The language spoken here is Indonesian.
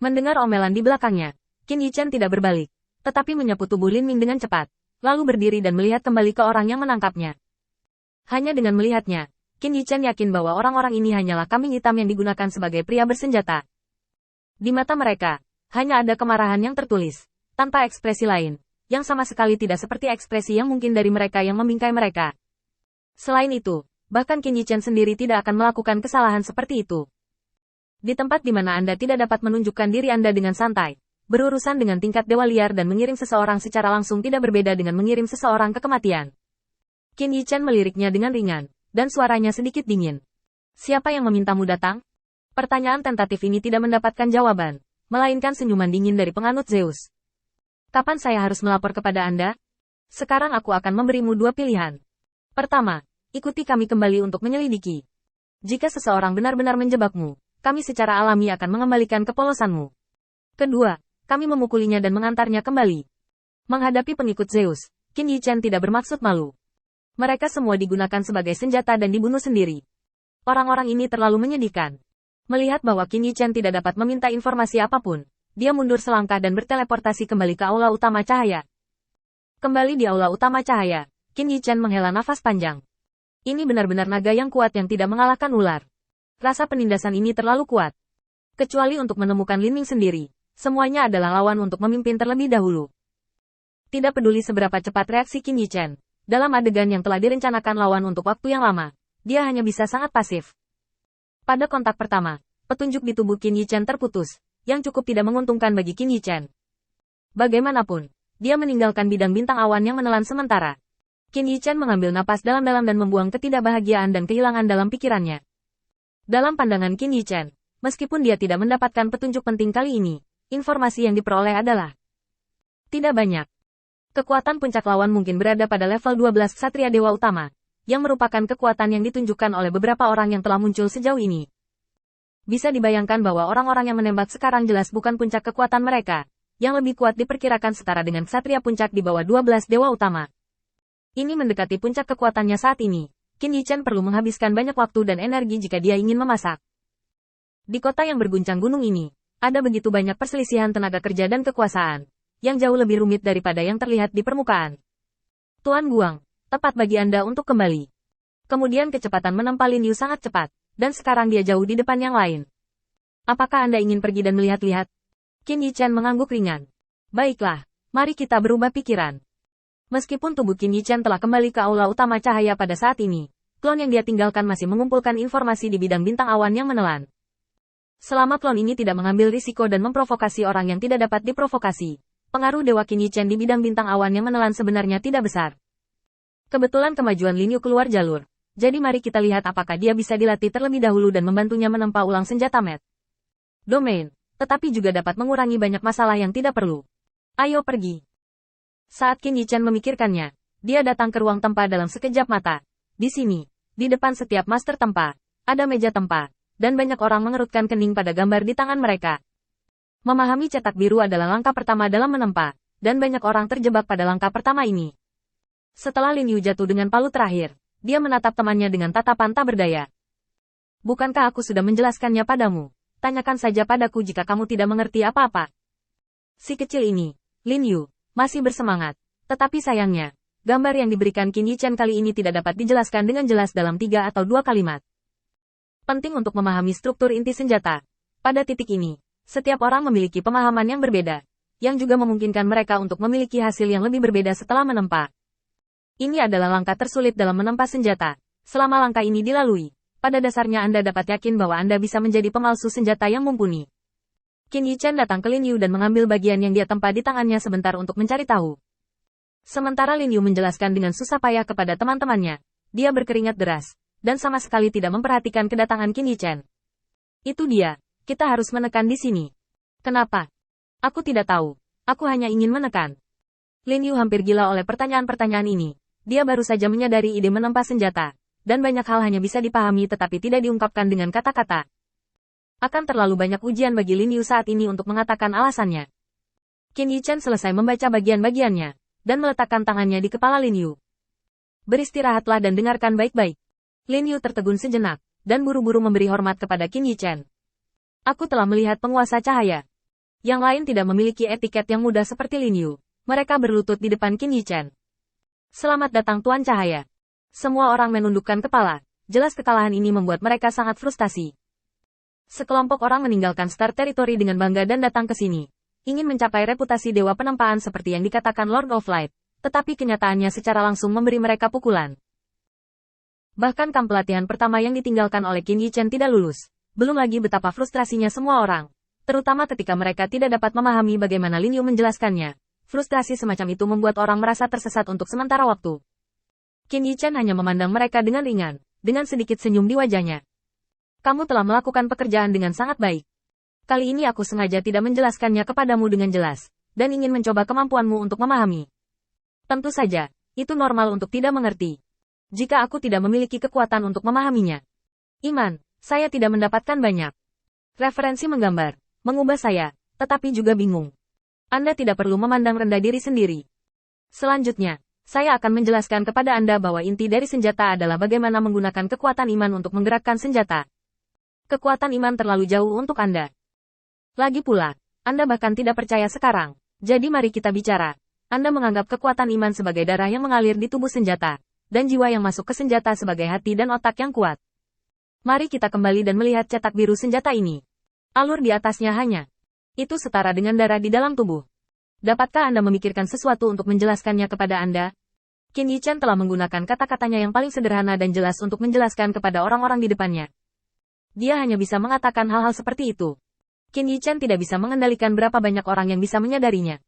Mendengar omelan di belakangnya, Qin Yichen tidak berbalik, tetapi menyapu tubuh Lin Ming dengan cepat, lalu berdiri dan melihat kembali ke orang yang menangkapnya. Hanya dengan melihatnya, Qin Yichen yakin bahwa orang-orang ini hanyalah kambing hitam yang digunakan sebagai pria bersenjata. Di mata mereka, hanya ada kemarahan yang tertulis, tanpa ekspresi lain, yang sama sekali tidak seperti ekspresi yang mungkin dari mereka yang membingkai mereka. Selain itu, bahkan Qin Yichen sendiri tidak akan melakukan kesalahan seperti itu. Di tempat di mana Anda tidak dapat menunjukkan diri Anda dengan santai, berurusan dengan tingkat dewa liar dan mengirim seseorang secara langsung tidak berbeda dengan mengirim seseorang ke kematian. Qin Yichen meliriknya dengan ringan, dan suaranya sedikit dingin. Siapa yang memintamu datang? Pertanyaan tentatif ini tidak mendapatkan jawaban, melainkan senyuman dingin dari penganut Zeus. Kapan saya harus melapor kepada Anda? Sekarang aku akan memberimu dua pilihan. Pertama, ikuti kami kembali untuk menyelidiki. Jika seseorang benar-benar menjebakmu, kami secara alami akan mengembalikan kepolosanmu. Kedua, kami memukulinya dan mengantarnya kembali. Menghadapi pengikut Zeus, Qin Yichen tidak bermaksud malu. Mereka semua digunakan sebagai senjata dan dibunuh sendiri. Orang-orang ini terlalu menyedihkan. Melihat bahwa Qin Yichen tidak dapat meminta informasi apapun, dia mundur selangkah dan berteleportasi kembali ke aula utama cahaya. Kembali di aula utama cahaya, Qin Yichen menghela nafas panjang. Ini benar-benar naga yang kuat yang tidak mengalahkan ular. Rasa penindasan ini terlalu kuat. Kecuali untuk menemukan Lin Ming sendiri, semuanya adalah lawan untuk memimpin terlebih dahulu. Tidak peduli seberapa cepat reaksi Qin Yichen, dalam adegan yang telah direncanakan lawan untuk waktu yang lama, dia hanya bisa sangat pasif. Pada kontak pertama, petunjuk di tubuh Qin Yichen terputus, yang cukup tidak menguntungkan bagi Qin Yichen. Bagaimanapun, dia meninggalkan bidang bintang awan yang menelan sementara. Qin Yichen mengambil napas dalam-dalam dan membuang ketidakbahagiaan dan kehilangan dalam pikirannya. Dalam pandangan Qin Yichen, meskipun dia tidak mendapatkan petunjuk penting kali ini, informasi yang diperoleh adalah tidak banyak. Kekuatan puncak lawan mungkin berada pada level 12 Ksatria Dewa Utama, yang merupakan kekuatan yang ditunjukkan oleh beberapa orang yang telah muncul sejauh ini. Bisa dibayangkan bahwa orang-orang yang menembak sekarang jelas bukan puncak kekuatan mereka, yang lebih kuat diperkirakan setara dengan Ksatria Puncak di bawah 12 Dewa Utama. Ini mendekati puncak kekuatannya saat ini. Qin Yichen perlu menghabiskan banyak waktu dan energi jika dia ingin memasak. Di kota yang berguncang gunung ini, ada begitu banyak perselisihan tenaga kerja dan kekuasaan, yang jauh lebih rumit daripada yang terlihat di permukaan. Tuan Guang, tepat bagi Anda untuk kembali. Kemudian kecepatan menempa Lin Yu sangat cepat, dan sekarang dia jauh di depan yang lain. Apakah Anda ingin pergi dan melihat-lihat? Qin Yichen mengangguk ringan. Baiklah, mari kita berubah pikiran. Meskipun tubuh Qin Yichen telah kembali ke aula utama cahaya pada saat ini, klon yang dia tinggalkan masih mengumpulkan informasi di bidang bintang awan yang menelan. Selama klon ini tidak mengambil risiko dan memprovokasi orang yang tidak dapat diprovokasi, pengaruh Dewa Qin Yichen di bidang bintang awan yang menelan sebenarnya tidak besar. Kebetulan kemajuan Lin Yu keluar jalur, jadi mari kita lihat apakah dia bisa dilatih terlebih dahulu dan membantunya menempa ulang senjata Met Domain, tetapi juga dapat mengurangi banyak masalah yang tidak perlu. Ayo pergi. Saat Qin Yichen memikirkannya, dia datang ke ruang tempa dalam sekejap mata. Di sini, di depan setiap master tempa, ada meja tempa, dan banyak orang mengerutkan kening pada gambar di tangan mereka. Memahami cetak biru adalah langkah pertama dalam menempa, dan banyak orang terjebak pada langkah pertama ini. Setelah Lin Yu jatuh dengan palu terakhir, dia menatap temannya dengan tatapan tak berdaya. Bukankah aku sudah menjelaskannya padamu? Tanyakan saja padaku jika kamu tidak mengerti apa-apa. Si kecil ini, Lin Yu, masih bersemangat, tetapi sayangnya, gambar yang diberikan Qin Yichen kali ini tidak dapat dijelaskan dengan jelas dalam 3 atau 2 kalimat. Penting untuk memahami struktur inti senjata. Pada titik ini, setiap orang memiliki pemahaman yang berbeda, yang juga memungkinkan mereka untuk memiliki hasil yang lebih berbeda setelah menempa. Ini adalah langkah tersulit dalam menempa senjata. Selama langkah ini dilalui, pada dasarnya Anda dapat yakin bahwa Anda bisa menjadi pemalsu senjata yang mumpuni. Qin Yichen datang ke Lin Yu dan mengambil bagian yang dia tempa di tangannya sebentar untuk mencari tahu. Sementara Lin Yu menjelaskan dengan susah payah kepada teman-temannya, dia berkeringat deras, dan sama sekali tidak memperhatikan kedatangan Qin Yichen. Itu dia, kita harus menekan di sini. Kenapa? Aku tidak tahu, aku hanya ingin menekan. Lin Yu hampir gila oleh pertanyaan-pertanyaan ini. Dia baru saja menyadari ide menempa senjata, dan banyak hal hanya bisa dipahami tetapi tidak diungkapkan dengan kata-kata. Akan terlalu banyak ujian bagi Lin Yu saat ini untuk mengatakan alasannya. Qin Yichen selesai membaca bagian-bagiannya, dan meletakkan tangannya di kepala Lin Yu. Beristirahatlah dan dengarkan baik-baik. Lin Yu tertegun sejenak, dan buru-buru memberi hormat kepada Qin Yichen. Aku telah melihat penguasa cahaya. Yang lain tidak memiliki etiket yang mudah seperti Lin Yu. Mereka berlutut di depan Qin Yichen. Selamat datang Tuan Cahaya. Semua orang menundukkan kepala. Jelas kekalahan ini membuat mereka sangat frustasi. Sekelompok orang meninggalkan Star Territory dengan bangga dan datang ke sini. Ingin mencapai reputasi dewa penempaan seperti yang dikatakan Lord of Light. Tetapi kenyataannya secara langsung memberi mereka pukulan. Bahkan kamp pelatihan pertama yang ditinggalkan oleh Qin Yichen tidak lulus. Belum lagi betapa frustrasinya semua orang. Terutama ketika mereka tidak dapat memahami bagaimana Lin Yu menjelaskannya. Frustrasi semacam itu membuat orang merasa tersesat untuk sementara waktu. Qin Yichen hanya memandang mereka dengan ringan, dengan sedikit senyum di wajahnya. Kamu telah melakukan pekerjaan dengan sangat baik. Kali ini aku sengaja tidak menjelaskannya kepadamu dengan jelas, dan ingin mencoba kemampuanmu untuk memahami. Tentu saja, itu normal untuk tidak mengerti. Jika aku tidak memiliki kekuatan untuk memahaminya. Iman, saya tidak mendapatkan banyak. Referensi menggambar, mengubah saya, tetapi juga bingung. Anda tidak perlu memandang rendah diri sendiri. Selanjutnya, saya akan menjelaskan kepada Anda bahwa inti dari senjata adalah bagaimana menggunakan kekuatan iman untuk menggerakkan senjata. Kekuatan iman terlalu jauh untuk Anda. Lagi pula, Anda bahkan tidak percaya sekarang. Jadi mari kita bicara. Anda menganggap kekuatan iman sebagai darah yang mengalir di tubuh senjata, dan jiwa yang masuk ke senjata sebagai hati dan otak yang kuat. Mari kita kembali dan melihat cetak biru senjata ini. Alur di atasnya hanya. Itu setara dengan darah di dalam tubuh. Dapatkah Anda memikirkan sesuatu untuk menjelaskannya kepada Anda? Qin Yichen telah menggunakan kata-katanya yang paling sederhana dan jelas untuk menjelaskan kepada orang-orang di depannya. Dia hanya bisa mengatakan hal-hal seperti itu. Qin Yichen tidak bisa mengendalikan berapa banyak orang yang bisa menyadarinya.